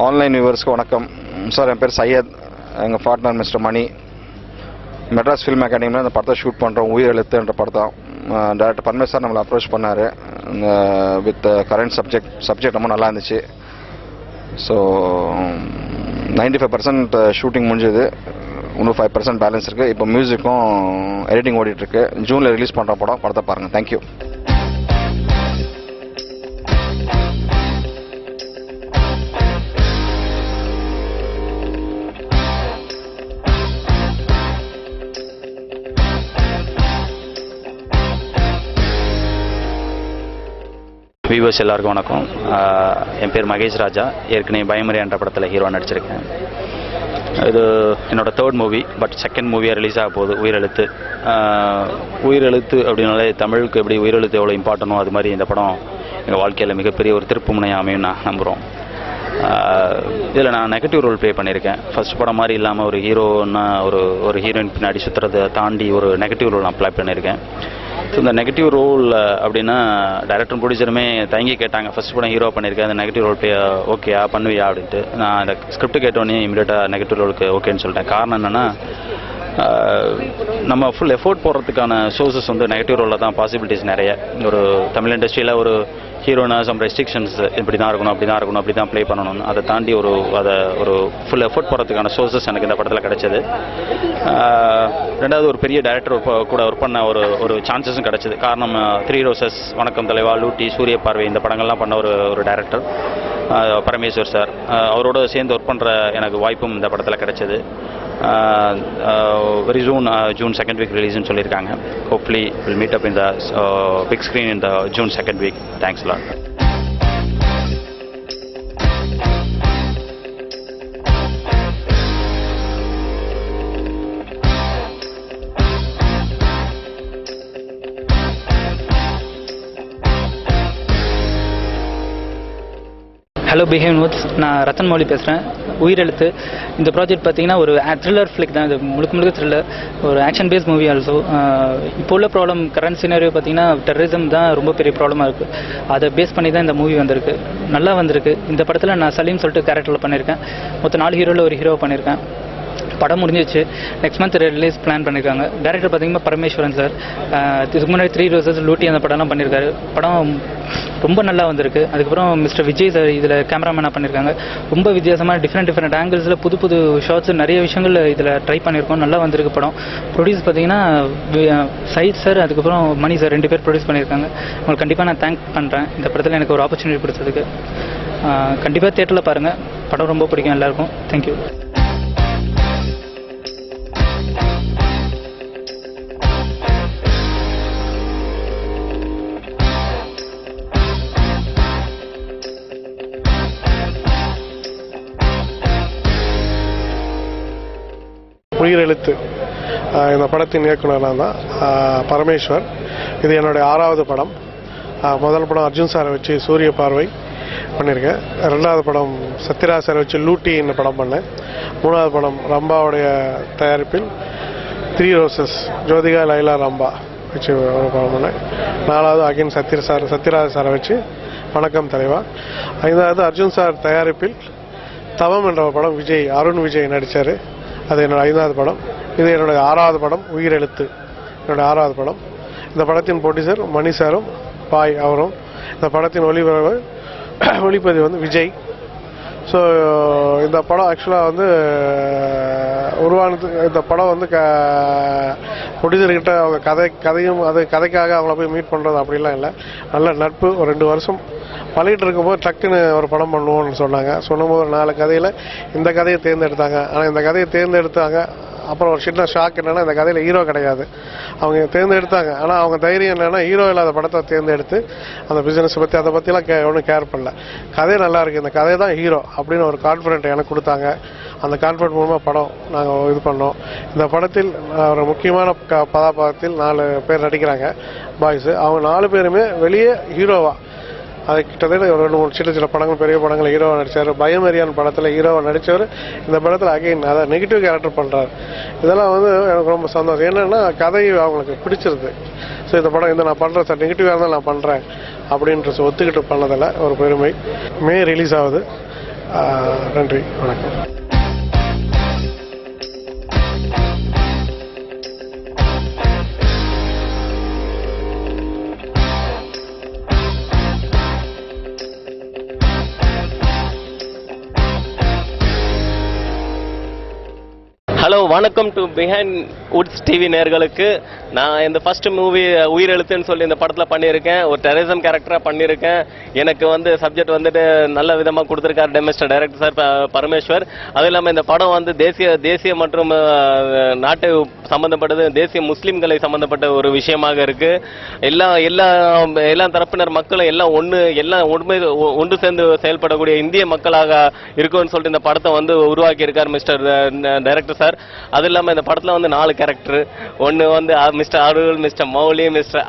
Online வியூவர்ஸ்க்கு வணக்கம் sir. என் பேர் சையத், எங்கள் பார்ட்னர் மிஸ்டர் மணி. மெட்ராஸ் ஃபில்ம் அகாடமியில் அந்த படத்தை ஷூட் பண்ணுறோம். உயிர் எழுத்துன்ற படம் டேரக்டர் பன்மேஷ் சார் நம்மளை அப்ரோச் பண்ணார் வித் கரண்ட் சப்ஜெக்ட் ரொம்ப நல்லா இருந்துச்சு. ஸோ 95% ஷூட்டிங் முடிஞ்சது, இன்னும் 5% பேலன்ஸ் இருக்குது. இப்போ மியூசிக்கும் எடிட்டிங் ஓடிட்டுருக்கு. ஜூனில் ரிலீஸ் பண்ணுற படத்தை பாருங்கள். தேங்க்யூ. வியூவர்ஸ் எல்லாருக்கும் வணக்கம். என் பேர் மகேஷ் ராஜா. ஏற்கனவே பயமறியா என்ற படத்தில் ஹீரோ நடிச்சிருக்கேன். இது என்னோடய 3rd மூவி, பட் 2nd மூவியாக ரிலீஸ் ஆக போகுது. உயிரெழுத்து. உயிரெழுத்து அப்படின்னாலே தமிழுக்கு எப்படி உயிரெழுத்து எவ்வளோ இம்பார்ட்டனோ அது மாதிரி இந்த படம் எங்கள் வாழ்க்கையில் மிகப்பெரிய ஒரு திருப்பு முனையாக அமையும் நான் நம்புகிறோம். இதில் நான் நெகட்டிவ் ரோல் ப்ளே பண்ணியிருக்கேன். ஃபர்ஸ்ட் படம் மாதிரி இல்லாமல் ஒரு ஹீரோன்னா ஒரு ஹீரோயின் பின்னாடி சுற்றுறதை தாண்டி ஒரு நெகட்டிவ் ரோல் நான் ப்ளே பண்ணியிருக்கேன். ஸோ இந்த நெகட்டிவ் ரோல் அப்படின்னா டைரக்டரும் ப்ரொடியூசருமே தயங்கி கேட்டாங்க. ஃபர்ஸ்ட் படம் ஹீரோ பண்ணியிருக்கேன், அந்த நெகட்டிவ் ரோல் ப்ளே ஓகேயா பண்ணுவியா அப்படின்ட்டு. நான் அந்த ஸ்கிரிப்ட் கேட்டோன்னே இமீடியட்டாக நெகட்டிவ் ரோலுக்கு ஓகேன்னு சொல்லிட்டேன். காரணம் என்னென்னா, நம்ம ஃபுல் எஃபோர்ட் போடுறதுக்கான சோர்ஸஸ் நெகட்டிவ் ரோலில் தான் பாசிபிலிட்டிஸ் நிறைய. ஒரு தமிழ் இண்டஸ்ட்ரியில் ஒரு ஹீரோனா சம் ரெஸ்ட்ரிக்ஷன்ஸ், இப்படி தான் இருக்கணும், அப்படி தான் ப்ளே பண்ணணும்னு. அதை தாண்டி ஒரு ஃபுல் எஃபோர்ட் போடுறதுக்கான சோர்ஸஸ் எனக்கு இந்த படத்தில் கிடைச்சது. ரெண்டாவது ஒரு பெரிய டைரக்டர் கூட ஒர்க் பண்ண ஒரு சான்சஸும் கிடைச்சது. காரணம் 3 ரோசஸ், வணக்கம் தலைவா, லூட்டி, சூரிய பார்வை இந்த படங்கள்லாம் பண்ண ஒரு டைரக்டர் பரமேஸ்வர் சார். அவரோட சேர்ந்து ஒர்க் பண்ணுற எனக்கு வாய்ப்பும் இந்த படத்தில் கிடைச்சது. Very soon June 2nd week ரிலீஸ்னு சொல்லியிருக்காங்க. Hopefully will meet up in the big screen in the June 2nd week. Thanks lot. Hello Behindwoods, நான் ரத்தன் மௌலி பேசுகிறேன். உயிரெழுத்து இந்த ப்ராஜெக்ட் பார்த்தீங்கன்னா ஒரு த்ரில்லர் ஃபிளிக் தான். இது முழுக்க த்ரில்லர், ஒரு ஆக்ஷன் பேஸ்ட் மூவி. ஆல்சோ இப்போ உள்ள ப்ராப்ளம், கரண்ட் சினாரியோ பார்த்தீங்கன்னா டெரரிசம் தான் ரொம்ப பெரிய ப்ராப்ளமாக இருக்குது. அதை பேஸ் பண்ணி தான் இந்த மூவி வந்திருக்கு. நல்லா வந்திருக்கு. இந்த படத்தில் நான் சலீம் சொல்லிட்டு கேரக்டரில் பண்ணியிருக்கேன். மொத்தம் 4 ஹீரோவில் ஒரு ஹீரோ பண்ணியிருக்கேன். படம் முடிஞ்சிச்சு. நெக்ஸ்ட் மந்த் ரிலீஸ் பிளான் பண்ணியிருக்காங்க. டேரக்டர் பார்த்தீங்கன்னா பரமேஸ்வரன் சார். இதுக்கு முன்னாடி 3 ரோசஸ், லூட்டி அந்த படம்லாம் பண்ணியிருக்காரு. படம் ரொம்ப நல்லா வந்திருக்கு. அதுக்கப்புறம் மிஸ்டர் விஜய் சார் இதில் கேமராமேனாக பண்ணியிருக்காங்க. ரொம்ப வித்தியாசமாக டிஃப்ரெண்ட் ஆங்கிள்ஸில் புது ஷார்ட்ஸ் நிறைய விஷயங்கள் இதில் ட்ரை பண்ணியிருக்கோம். நல்லா வந்திருக்கு படம். ப்ரொடியூஸ் பார்த்தீங்கன்னா சைத் சார், அதுக்கப்புறம் மணி சார் 2 பேர் ப்ரொடியூஸ் பண்ணியிருக்காங்க. உங்களுக்கு கண்டிப்பாக நான் தேங்க் பண்ணுறேன். இந்த படத்தில் எனக்கு ஒரு ஆப்பர்ச்சுனிட்டி கொடுத்ததுக்கு. கண்டிப்பாக தியேட்டரில் பாருங்கள். படம் ரொம்ப பிடிக்கும் எல்லாருக்கும். தேங்க்யூ. உயிரெழுத்து இந்த படத்தின் இயக்குனராக தான் பரமேஸ்வர். இது என்னுடைய 6வது படம். முதல் படம் அர்ஜுன் சாரை வச்சு சூரிய பார்வை பண்ணியிருக்கேன். 2வது படம் சத்யராஜ் சாரை வச்சு லூட்டி இந்த படம் பண்ணேன். 3வது படம் ரம்பாவுடைய தயாரிப்பில் 3 ரோசஸ், ஜோதிகா, லைலா, ரம்பா வச்சு ஒரு படம் பண்ணேன். 4வது அகைன் சத்யராஜ் சாரை வச்சு வணக்கம் தலைவா. 5வது அர்ஜுன் சார் தயாரிப்பில் தவம் என்ற படம் அருண் விஜய் நடித்தார். அது என்னோட 5வது படம். இது என்னுடைய 6வது படம் உயிரெழுத்து, என்னுடைய 6வது படம். இந்த படத்தின் ப்ரொடியூசர் மணி சாரும் பாய் அவரும். இந்த படத்தின் ஒளிப்பதிவு விஜய். ஸோ இந்த படம் ஆக்சுவலாக உருவானது. இந்த படம் ப்ரொடியூசர்கிட்ட அவங்க கதையும் கதைக்காக அவங்கள போய் மீட் பண்ணுறது அப்படிலாம் இல்லை. நல்ல நட்பு. ஒரு 2 வருஷம் பழகிட்டு இருக்கும்போது டக்குன்னு ஒரு படம் பண்ணுவோம்னு சொன்னபோது 4 கதையில் இந்த கதையை தேர்ந்தெடுத்தாங்க. ஆனால் இந்த கதையை தேர்ந்தெடுத்தாங்க. அப்புறம் ஒரு சின்ன ஷாக் என்னென்னா, இந்த கதையில் ஹீரோ கிடையாது. அவங்க தேர்ந்தெடுத்தாங்க. ஆனால் அவங்க தைரியம் என்னென்னா, ஹீரோ இல்லாத படத்தை தேர்ந்தெடுத்து அந்த பிஸ்னஸை பற்றி அதை பற்றிலாம் ஒன்றும் கேர் பண்ணல. கதை நல்லா இருக்குது, இந்த கதை தான் ஹீரோ அப்படின்னு ஒரு கான்ஃபிடென்ட் எனக்கு கொடுத்தாங்க. அந்த கான்ஃபிடென்ட் மூலமாக படம் நாங்கள் இது பண்ணோம். இந்த படத்தில் ஒரு முக்கியமான கதாபாத்திரத்தில் 4 பேர் நடிக்கிறாங்க, பாய்ஸு. அவங்க 4 பேருமே வெளியே ஹீரோவா, அது கிட்டத்தட்ட ஒரு 2-3 சின்ன படங்கள், பெரிய படங்கள் ஹீரோவாக நடித்தார். பயமறியான் படத்தில் ஹீரோவாக நடித்தவர் இந்த படத்தில் அகைன் அதான் நெகட்டிவ் கேரக்டர் பண்ணுறாரு. இதெல்லாம் எனக்கு ரொம்ப சந்தோஷம். என்னென்னா கதை அவங்களுக்கு பிடிச்சிருது. ஸோ இந்த படம் நான் பண்ணுறேன் சார், நெகட்டிவாக இருந்தால் நான் பண்ணுறேன் அப்படின்ற ஒத்துக்கிட்டு பண்ணதில் ஒரு பெருமை. மே ரிலீஸ் ஆகுது. நன்றி, வணக்கம். ஹலோ, வணக்கம் டு பிஹைண்ட் வுட்ஸ் டிவி நேயர்களுக்கு. நான் இந்த ஃபர்ஸ்ட் மூவி உயிரெழுத்துன்னு சொல்லி இந்த படத்தில் பண்ணியிருக்கேன். ஒரு டெரரிசம் கேரக்டராக பண்ணியிருக்கேன். எனக்கு வந்து சப்ஜெக்ட் வந்துட்டு நல்ல விதமாக கொடுத்துருக்காரு மிஸ்டர் டைரக்டர் சார் பரமேஸ்வர். அதுவும் இல்லாமல் இந்த படம் வந்து தேசிய மற்றும் நாட்டு சம்பந்தப்பட்டது, தேசிய முஸ்லீம்களை சம்பந்தப்பட்ட ஒரு விஷயமாக இருக்கு. எல்லா தரப்பினர் மக்களும் எல்லாம் ஒன்று சேர்ந்து செயல்படக்கூடிய இந்திய மக்களாக இருக்கும்னு சொல்லிட்டு இந்த படத்தை வந்து உருவாக்கி இருக்கார் மிஸ்டர் டைரக்டர் சார். அது இல்லாமல் இந்த படத்தில் வந்து 4 கேரக்டர். ஒன்று வந்து மிஸ்டர் அருள், மிஸ்டர் மௌலி, மிஸ்டர்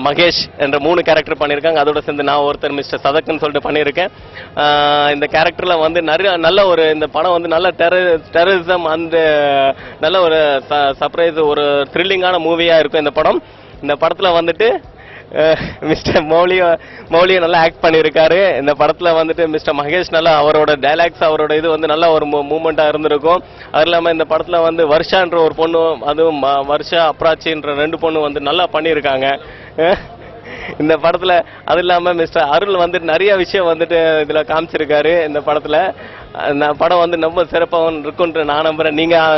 மகேஷ் என்ற 3 கேரக்டர் பண்ணியிருக்காங்க. அதோட சேர்ந்து நான் ஒருத்தர் மிஸ்டர் சதக்குன்னு சொல்லிட்டு பண்ணியிருக்கேன். இந்த கேரக்டரில் வந்து நல்ல ஒரு இந்த படம் வந்து நல்ல டெரரிசம் அந்த நல்ல ஒரு சர்ப்ரைஸ், ஒரு த்ரில்லிங்கான மூவியாக இருக்கும் இந்த படம். இந்த படத்தில் வந்துட்டு மிஸ்டர் மௌலியை நல்லா ஆக்ட் பண்ணியிருக்காரு. இந்த படத்தில் வந்துட்டு மிஸ்டர் மகேஷ் நல்லா அவரோட டைலாக்ஸ், அவரோட இது வந்து நல்ல ஒரு மூமெண்ட்டாக இருந்திருக்கும். அது இல்லாமல் இந்த படத்தில் வந்து வர்ஷான்ற ஒரு பொண்ணு, அதுவும் வர்ஷா அப்ராச்சின்ற 2 பொண்ணு வந்து நல்லா பண்ணியிருக்காங்க இந்த படத்தில். அது இல்லாமல் மிஸ்டர் அருள் வந்துட்டு நிறைய விஷயம் வந்துட்டு இதில் காமிச்சிருக்காரு இந்த படத்தில். படம் வந்து ரொம்ப சிறப்பாக இருக்குன்ற நான் நம்புறேன்.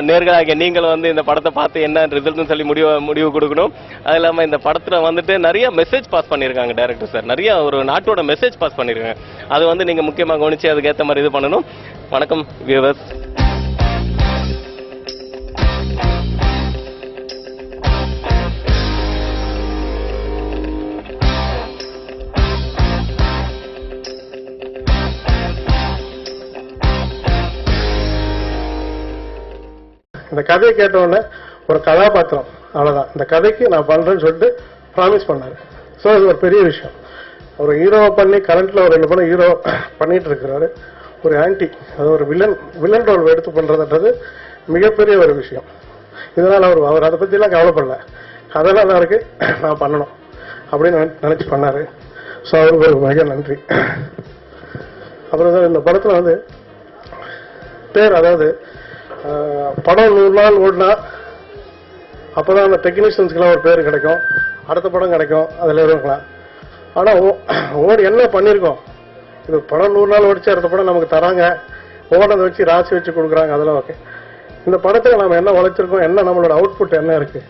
நேர்களாகிய நீங்கள் வந்து இந்த படத்தை பார்த்து என்ன ரிசல்ட்னு சொல்லி முடிவு கொடுக்கணும். அது இல்லாமல் இந்த படத்தில் வந்துட்டு நிறைய மெசேஜ் பாஸ் பண்ணியிருக்காங்க டைரக்டர் சார். நிறைய ஒரு நாட்டோட மெசேஜ் பாஸ் பண்ணியிருக்காங்க. அது வந்து நீங்கள் முக்கியமாக கவனித்து அதுக்கேற்ற மாதிரி இது பண்ணணும். வணக்கம் வியூவர்ஸ். இந்த கதையை கேட்டவுடனே ஒரு கதாபாத்திரம் அவ்வளோதான், இந்த கதைக்கு நான் பண்ணுறேன்னு சொல்லிட்டு ப்ராமிஸ் பண்ணார். ஸோ அது ஒரு பெரிய விஷயம். ஒரு ஹீரோவை பண்ணி கரண்ட்டில் ஒரு 2 படம் ஹீரோ பண்ணிட்டு இருக்கிறாரு. ஒரு ஆன்டி, அது ஒரு வில்லன் ரோல் எடுத்து பண்ணுறதுன்றது மிகப்பெரிய ஒரு விஷயம். இதனால் அவர் அதை பற்றிலாம் கவலைப்படல. கதை நல்லா இருக்கு, நான் பண்ணணும் அப்படின்னு நினச்சி பண்ணார். ஸோ அவருக்கு ஒரு மிக நன்றி. அப்புறம் இந்த படத்தில் வந்து பேர், அதாவது படம் 100 நாள் ஓடினா அப்போதான் அந்த டெக்னீஷியன்ஸ்க்கெல்லாம் ஒரு பேர் கிடைக்கும், அடுத்த படம் கிடைக்கும், அதில் இருக்கலாம். ஆனால் ஓடி என்ன பண்ணியிருக்கோம், இது படம் 100 நாள் ஓடிச்சு, அடுத்த படம் நமக்கு தராங்க, ஓடதை வச்சு ராசி வச்சு கொடுக்குறாங்க, அதெல்லாம் ஓகே. இந்த படத்துக்கு நம்ம என்ன உழைச்சிருக்கோம், என்ன நம்மளோட அவுட்புட் என்ன இருக்குது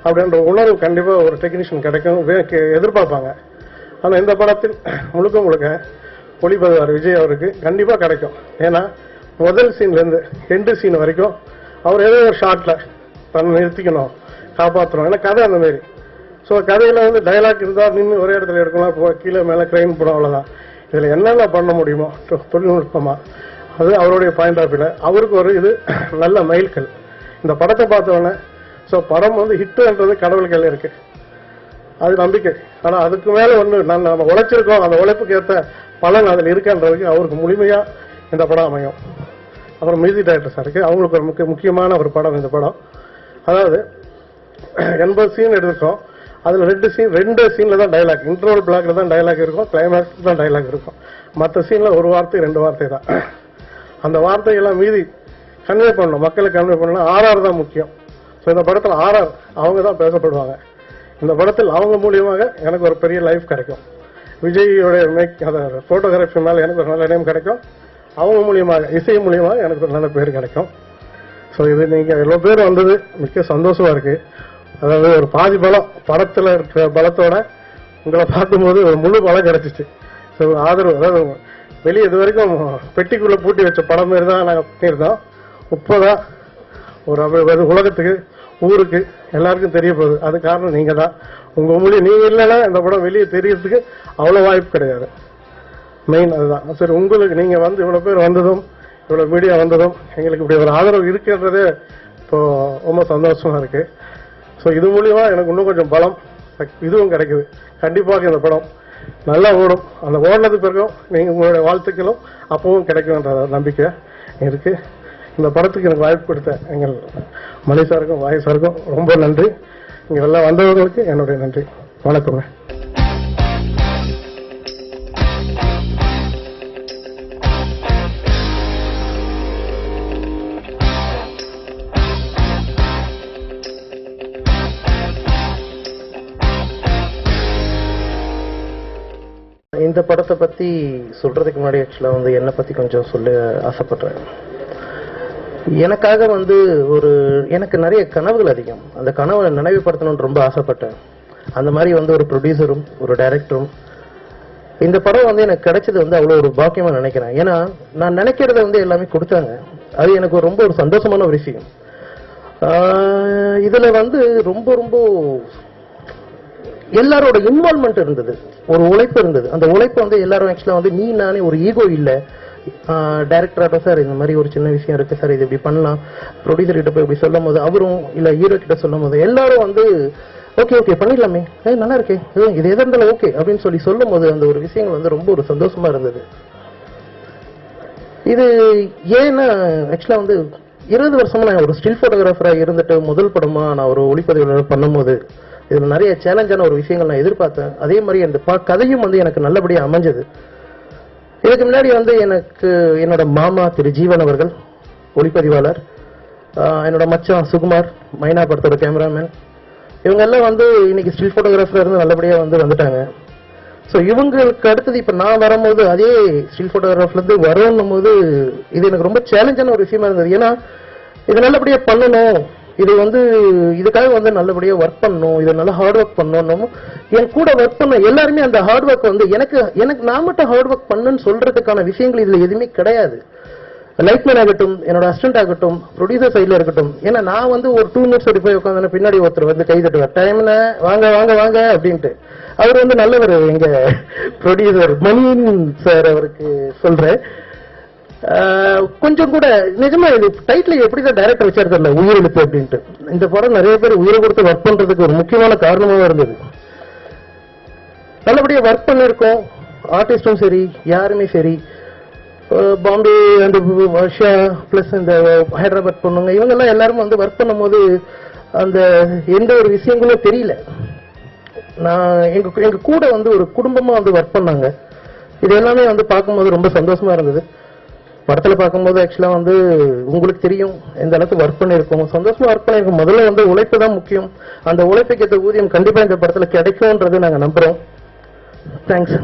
அப்படின்ற உணர்வு கண்டிப்பாக ஒரு டெக்னீஷியன் கிடைக்கும், எதிர்பார்ப்பாங்க. ஆனால் இந்த படத்தில் முழுக்க ஒளிப்பதிவார் விஜய் அவருக்கு கண்டிப்பாக கிடைக்கும். ஏன்னா முதல் சீன்லேருந்து எண்டு சீன் வரைக்கும் அவர் ஏதோ ஒரு ஷார்ட்டில் தன்னை நிறுத்திக்கணும், காப்பாற்றணும். ஏன்னா கதை அந்த மாரி. ஸோ கதையில் வந்து டைலாக் இருந்தால் நின்று ஒரே இடத்துல எடுக்கலாம், கீழே மேலே கிரைம் போடும், அவ்வளோதான். இதில் என்னென்ன பண்ண முடியுமோ தொழில்நுட்பமாக, அது அவருடைய பாயிண்ட் ஆஃப் வியூவில் அவருக்கு ஒரு இது நல்ல மைல்கல். இந்த படத்தை பார்த்தோன்னே ஸோ படம் வந்து ஹிட்டுன்றது கடவுள் கையில் இருக்குது, அது நம்பிக்கை. ஆனால் அதுக்கு மேலே ஒன்று நம்ம உழைச்சிருக்கோம், அந்த உழைப்புக்கு ஏற்ற பலன் அதில் இருக்குன்றதுக்கு அவருக்கு முழுமையாக இந்த படம் அமையும். அப்புறம் மியூசிக் டைரக்டர் சாருக்கு அவங்களுக்கு ஒரு முக்கியமான ஒரு படம் இந்த படம். அதாவது 80 சீன் எடுத்திருக்கோம், அதில் 2 சீனில் தான் டைலாக், இன்ட்ரோல் பிளாக்ல தான் டைலாக் இருக்கும், கிளைமேக்ஸ் தான் டைலாக் இருக்கும். மற்ற சீனில் 1 வார்த்தை 2 வார்த்தை தான். அந்த வார்த்தையெல்லாம் மீதி கன்வே பண்ணணும், மக்களுக்கு கன்வே பண்ணணும். ஆர்ஆர் தான் முக்கியம். ஸோ இந்த படத்தில் ஆர்ஆர் அவங்க தான் பேசப்படுவாங்க. இந்த படத்தில் அவங்க மூலியமாக எனக்கு ஒரு பெரிய லைஃப் கிடைக்கும். விஜயோட ஃபோட்டோகிராஃபி மேலே எனக்கு ஒரு நல்ல நேம் கிடைக்கும். அவங்க மூலியமாக, இசை மூலியமாக எனக்கு ஒரு நல்ல பேர் கிடைக்கும். ஸோ இது நீங்கள் எவ்வளோ பேர் வந்தது மிக்க சந்தோஷமா இருக்கு. அதாவது ஒரு பாதி பலம் படத்தில் இருக்கிற பலத்தோட உங்களை பார்க்கும்போது ஒரு முழு பலம் கிடைச்சிச்சு. ஸோ ஆதரவு, அதாவது வெளியே இது வரைக்கும் பெட்டிக்குள்ளே பூட்டி வச்ச படம் மாரி தான் நாங்கள் பண்ணியிருந்தோம். இப்போதான் ஒரு உலகத்துக்கு, ஊருக்கு எல்லாருக்கும் தெரிய போகுது. அது காரணம் நீங்கள் தான். உங்கள் மொழி நீங்கள் இல்லைன்னா இந்த படம் வெளியே தெரியறதுக்கு அவ்வளோ வாய்ப்பு கிடையாது. மெயின் அதுதான். சரி, உங்களுக்கு நீங்கள் வந்து இவ்வளோ பேர் வந்ததும், இவ்வளோ மீடியா வந்ததும் எங்களுக்கு இப்படி ஒரு ஆதரவு இருக்குன்றதே இப்போ ரொம்ப சந்தோஷமா இருக்கு. ஸோ இது மூலியமாக எனக்கு இன்னும் கொஞ்சம் பலம் இதுவும் கிடைக்குது. கண்டிப்பாக இந்த படம் நல்லா ஓடும். அந்த ஓடினது பிறகும் நீங்கள் உங்களுடைய வாழ்த்துக்களும் அப்பவும் கிடைக்கும்ன்ற நம்பிக்கை இருக்கு. இந்த படத்துக்கு எனக்கு வாய்ப்பு கொடுத்த எங்கள் மணி சாருக்கும் வாய் சாருக்கும் ரொம்ப நன்றி. இங்கே எல்லாம் வந்தவர்களுக்கு என்னுடைய நன்றி. வணக்கங்க. இந்த படத்தை பற்றி சொல்கிறதுக்கு முன்னாடி ஆக்சுவலாக வந்து என்னை பற்றி கொஞ்சம் சொல்ல ஆசைப்பட்றேன். எனக்காக வந்து எனக்கு நிறைய கனவுகள் அதிகம். அந்த கனவை நினைவுபடுத்தணும்னு ரொம்ப ஆசைப்பட்டேன். அந்த மாதிரி வந்து ஒரு ப்ரொடியூசரும் ஒரு டைரக்டரும் இந்த படம் வந்து எனக்கு கிடைச்சது வந்து அவ்வளோ ஒரு பாக்கியமாக நினைக்கிறேன். ஏன்னா நான் நினைக்கிறத வந்து எல்லாமே கொடுத்தாங்க. அது எனக்கு ரொம்ப ஒரு சந்தோஷமான ஒரு விஷயம். இதில் வந்து ரொம்ப ரொம்ப எல்லாரோட இன்வால்மெண்ட் இருந்தது, ஒரு உழைப்பு இருந்தது. அந்த உழைப்பு வந்து எல்லாரும் ஆக்சுவலாக வந்து நானே ஒரு ஈகோ இல்லை. டைரக்டராக சார் இந்த மாதிரி ஒரு சின்ன விஷயம் இருக்குது சார், இது இப்படி பண்ணலாம், ப்ரொடியூசர் கிட்ட போய் இப்படி சொல்லும் போது அவரும் இல்லை ஹீரோ கிட்ட சொல்லும் போது எல்லாரும் வந்து ஓகே ஓகே பண்ணிடலாமே, நல்லா இருக்கே, இது எதாக இருந்தாலும் ஓகே அப்படின்னு சொல்லும் போது அந்த ஒரு விஷயங்கள் வந்து ரொம்ப ஒரு சந்தோஷமா இருந்தது. இது ஏன்னா ஆக்சுவலாக வந்து 20 வருஷமா நான் ஒரு ஸ்டில் ஃபோட்டோகிராஃபராக இருந்துட்டு முதல் படமா நான் ஒரு ஒளிப்பதிவு பண்ணும்போது இதில் நிறைய சேலஞ்சான ஒரு விஷயங்கள் நான் எதிர்பார்த்தேன். அதே மாதிரி அந்த கதையும் வந்து எனக்கு நல்லபடியாக அமைஞ்சது. இதுக்கு முன்னாடி வந்து எனக்கு என்னோட மாமா திரு ஜீவன் அவர்கள் ஒளிப்பதிவாளர், என்னோட மச்சான் சுகுமார் மைனா படத்தோட கேமராமேன், இவங்க எல்லாம் வந்து இன்னைக்கு ஸ்டில் ஃபோட்டோகிராஃபர் இருந்து நல்லபடியாக வந்துட்டாங்க. ஸோ இவங்களுக்கு அடுத்தது இப்போ நான் வரும்போது அதே ஸ்டில் ஃபோட்டோகிராஃபர்லேருந்து வரணும் போது இது எனக்கு ரொம்ப சேலஞ்சான ஒரு விஷயமா இருந்தது. ஏன்னா இது நல்லபடியாக பண்ணணும், இது வந்து இதுக்காக வந்து நல்லபடியாக ஒர்க் பண்ணணும், இதை நல்லா ஹார்ட் ஒர்க் பண்ணணும். என் கூட ஒர்க் பண்ண எல்லாருமே அந்த ஹார்ட் ஒர்க் வந்து எனக்கு நான் மட்டும் ஹார்ட் ஒர்க் பண்ணுன்னு சொல்றதுக்கான விஷயங்கள் இதில் எதுவுமே கிடையாது. லைட்மேன் ஆகட்டும், என்னோட அசிஸ்டன்ட் ஆகட்டும், ப்ரொடியூசர் சைடில் இருக்கட்டும். ஏன்னா நான் வந்து ஒரு 2 minutes ஓடி போய் உட்காந்து பின்னாடி ஒருத்தர் வந்து கை தட்டுவார், டைம்ல வாங்க வாங்க வாங்க அப்படின்ட்டு. அவர் வந்து நல்லவர், எங்க ப்ரொடியூசர் மணியன் சார், அவருக்கு சொல்றேன். கொஞ்சம் கூட நிஜமா இது டைட்டில் எப்படிதான் டைரக்டர் வச்சாரு தெரியல, உயிரெழுத்து அப்படின்ட்டு. இந்த படம் நிறைய பேர் உயிரை கொடுத்து ஒர்க் பண்றதுக்கு ஒரு முக்கியமான காரணமாக இருந்தது. நல்லபடியா ஒர்க் பண்ணிருக்கோம், ஆர்டிஸ்டும் சரி யாருமே சரி, பாம்பே அண்ட் வர்ஷா பிளஸ் இந்த ஹைதராபாத் பொண்ணுங்க இவங்கெல்லாம் எல்லாரும் வந்து ஒர்க் பண்ணும்போது அந்த எந்த ஒரு விஷயங்களும் தெரியல. நான் எங்க கூட வந்து ஒரு குடும்பமா வந்து ஒர்க் பண்ணாங்க. இது எல்லாமே வந்து பார்க்கும்போது ரொம்ப சந்தோஷமா இருந்தது. படத்துல பார்க்கும்போது ஆக்சுவலா வந்து உங்களுக்கு தெரியும் எந்த அளவுக்கு ஒர்க் பண்ணிருக்கோம், சந்தோஷமா ஒர்க் பண்ணிருக்கோம். முதல்ல வந்து உழைப்பு தான் முக்கியம். அந்த உழைப்புக்கு ஏற்ற ஊதியம் கண்டிப்பா இந்த படத்துல கிடைக்கும்ன்றது நாங்க நம்புறோம். Thanks.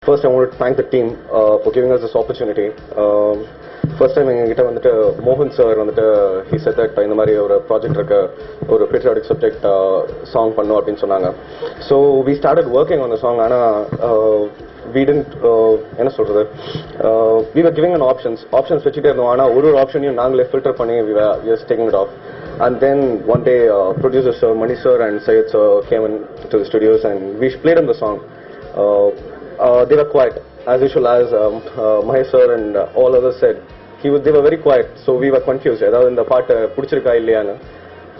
First, I wanted to thank the team for giving us this opportunity. First time எங்ககிட்ட வந்துட்டு மோகன் சார் வந்துட்டு he said that இந்த மாதிரி ஒரு ப்ராஜெக்ட் இருக்க ஒரு patriotic subject சாங் பண்ணும் அப்படின்னு சொன்னாங்க. So we started working on the song. ஆனால் we didn't என்ன சொல்றது, we were giving an options வச்சுட்டே இருந்தோம். ஆனால் ஒரு ஆப்ஷனையும் நாங்களே ஃபில்டர் பண்ணி we were just taking it off. And then one day producer sir Mani sir and Syed sir came in to the studios and we played him the song. They were quiet as usual, as Mahesh sir and all others said. They were very quiet, so we were confused. Either in the part pudichirukka illiyana.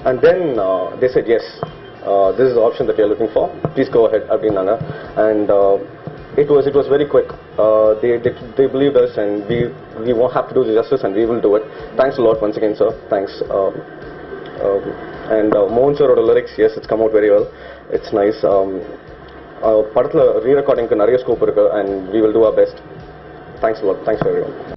And then they said yes, this is the option that you are looking for. Please go ahead, abinanga. And it was very quick. They believed us, and we won't have to do the justice, and we will do it. Thanks a lot once again, sir. Thanks. And Mohan sir wrote the lyrics. Yes, it's come out very well. It's nice. படத்தில் ரீரெக்கார்டிங்க்கு நிறைய scope இருக்கு, and we will do our best. Thanks a lot. Thanks for everyone.